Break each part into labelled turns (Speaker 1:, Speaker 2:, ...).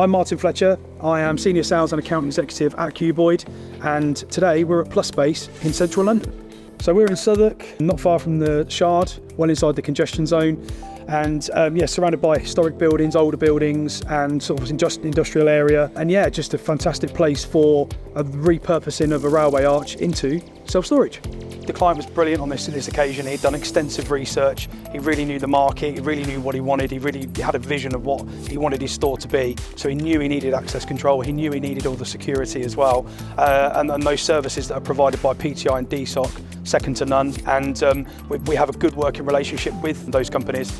Speaker 1: I'm Martin Fletcher. I am Senior Sales and Account Executive at Kuboid, and today we're at Plus Space in central London. So we're in Southwark, not far from the Shard, well inside the congestion zone, and surrounded by historic buildings, older buildings, and sort of industrial area. And yeah, just a fantastic place for a repurposing of a railway arch into self-storage. The client was brilliant on this occasion. He'd done extensive research. He really knew the market. He really knew what he wanted. He really had a vision of what he wanted his store to be. So he knew he needed access control. He knew he needed all the security as well. And those services that are provided by PTI and DSOC, second to none. And we have a good working relationship with those companies.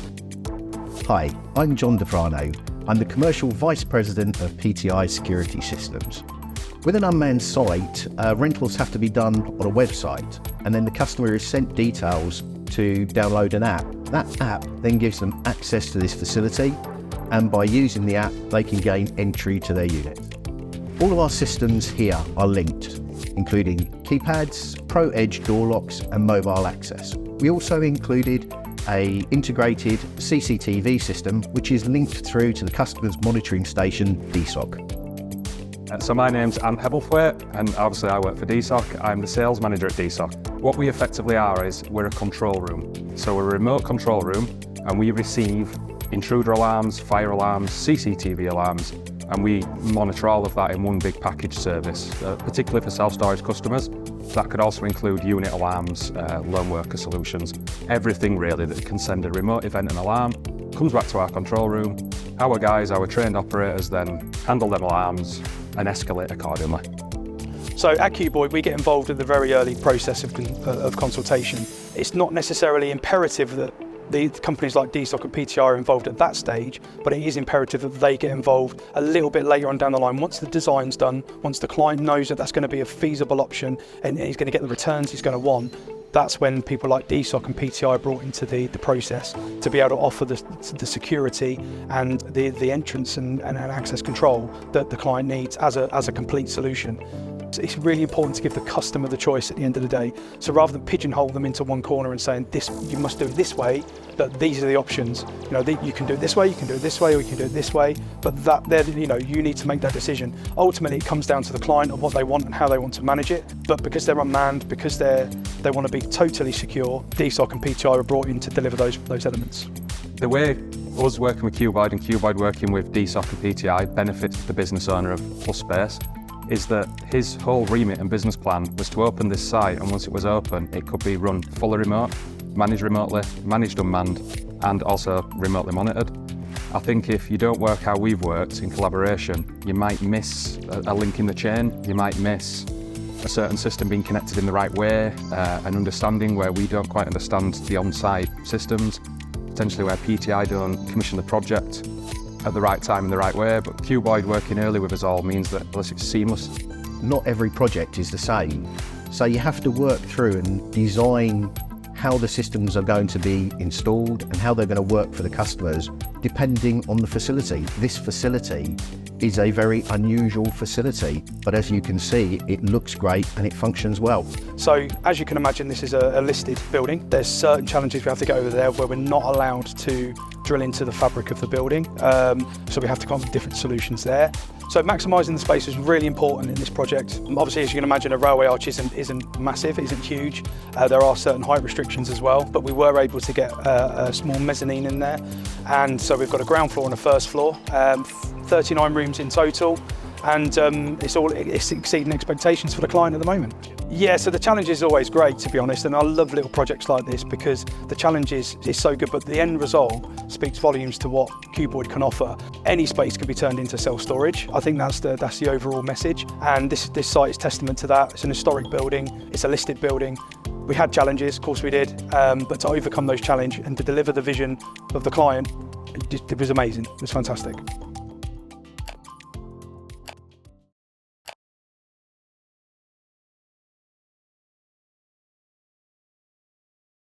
Speaker 2: Hi, I'm John DeFrano. I'm the Commercial Vice President of PTI Security Systems. With an unmanned site, rentals have to be done on a website, and then the customer is sent details to download an app. That app then gives them access to this facility, and by using the app, they can gain entry to their unit. All of our systems here are linked, including keypads, Pro Edge door locks, and mobile access. We also included an integrated CCTV system, which is linked through to the customer's monitoring station, DSOC.
Speaker 3: So my name's Ant Hebblethwaite, and obviously I work for DSOC. I'm the sales manager at DSOC. What we effectively are is we're a control room. So we're a remote control room, and we receive intruder alarms, fire alarms, CCTV alarms, and we monitor all of that in one big package service, particularly for self-storage customers. That could also include unit alarms, lone worker solutions, everything really that can send a remote event and alarm, comes back to our control room. Our guys, our trained operators then handle them alarms and escalate accordingly.
Speaker 1: So at Kuboid, we get involved in the very early process of consultation. It's not necessarily imperative that the companies like DSOC and PTI are involved at that stage, but it is imperative that they get involved a little bit later on down the line. Once the design's done, once the client knows that that's going to be a feasible option and he's going to get the returns he's going to want, that's when people like DSOC and PTI are brought into the process to be able to offer the security and the entrance and access control that the client needs as a complete solution. It's really important to give the customer the choice at the end of the day. So rather than pigeonhole them into one corner and saying, you must do it this way, that these are the options. You can do it this way, you can do it this way, or you can do it this way. But you need to make that decision. Ultimately, it comes down to the client of what they want and how they want to manage it. But because they're unmanned, because they want to be totally secure, DSOC and PTI are brought in to deliver those elements.
Speaker 3: The way us working with Kuboid and Kuboid working with DSOC and PTI benefits the business owner of Plus Space is that his whole remit and business plan was to open this site, and once it was open, it could be run fully remote, managed remotely, managed unmanned, and also remotely monitored. I think if you don't work how we've worked in collaboration, you might miss a link in the chain, you might miss a certain system being connected in the right way, an understanding where we don't quite understand the on-site systems, potentially where PTI don't commission the project at the right time in the right way, but Kuboid working early with us all means that it's seamless.
Speaker 2: Not every project is the same, so you have to work through and design how the systems are going to be installed and how they're going to work for the customers, depending on the facility. This facility is a very unusual facility, but as you can see, it looks great and it functions well.
Speaker 1: So as you can imagine, this is a listed building. There's certain challenges we have to get over there where we're not allowed to drill into the fabric of the building. So we have to come up with different solutions there. So maximising the space is really important in this project. Obviously, as you can imagine, a railway arch isn't massive, isn't huge. There are certain height restrictions as well, but we were able to get a small mezzanine in there. And so we've got a ground floor and a first floor, 39 rooms in total. And it's exceeding expectations for the client at the moment. Yeah, so the challenge is always great, to be honest, and I love little projects like this because the challenge is so good, but the end result speaks volumes to what Kuboid can offer. Any space can be turned into self-storage. I think that's the overall message, and this site is testament to that. It's an historic building, it's a listed building. We had challenges, of course we did, but to overcome those challenges and to deliver the vision of the client, it was amazing. It was fantastic.